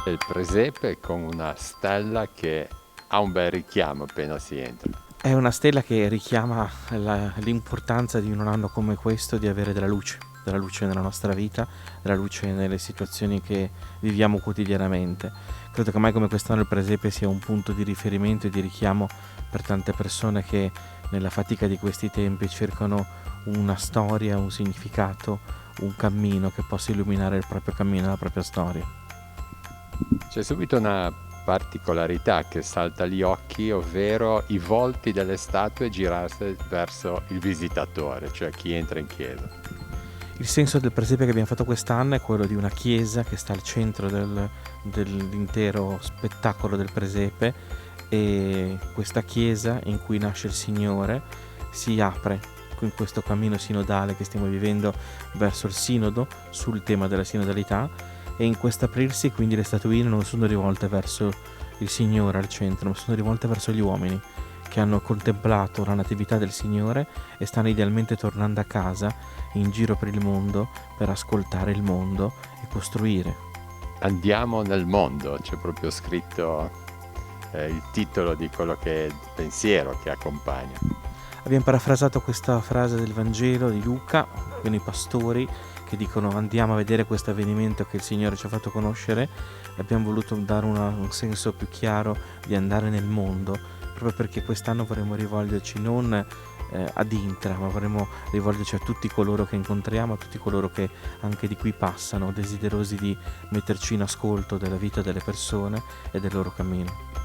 Il presepe con una stella che ha un bel richiamo appena si entra. È una stella che richiama l'importanza di un anno come questo di avere della luce nella nostra vita, della luce nelle situazioni che viviamo quotidianamente. Credo che mai come quest'anno il presepe sia un punto di riferimento e di richiamo per tante persone che nella fatica di questi tempi cercano una storia, un significato, un cammino che possa illuminare il proprio cammino, la propria storia. C'è subito una particolarità che salta agli occhi, ovvero i volti delle statue girate verso il visitatore, cioè chi entra in chiesa. Il senso del presepe che abbiamo fatto quest'anno è quello di una chiesa che sta al centro dell'intero spettacolo del presepe, e questa chiesa in cui nasce il Signore si apre in questo cammino sinodale che stiamo vivendo verso il sinodo sul tema della sinodalità, e in questo aprirsi quindi le statuine non sono rivolte verso il Signore al centro, ma sono rivolte verso gli uomini che hanno contemplato la natività del Signore e stanno idealmente tornando a casa in giro per il mondo per ascoltare il mondo e costruire. Andiamo nel mondo, c'è proprio scritto il titolo di quello che è il pensiero che accompagna. Abbiamo parafrasato questa frase del Vangelo di Luca, con i pastori che dicono andiamo a vedere questo avvenimento che il Signore ci ha fatto conoscere. Abbiamo voluto dare un senso più chiaro di andare nel mondo, proprio perché quest'anno vorremmo rivolgerci non ad Intra, ma vorremmo rivolgerci a tutti coloro che incontriamo, a tutti coloro che anche di qui passano, desiderosi di metterci in ascolto della vita delle persone e del loro cammino.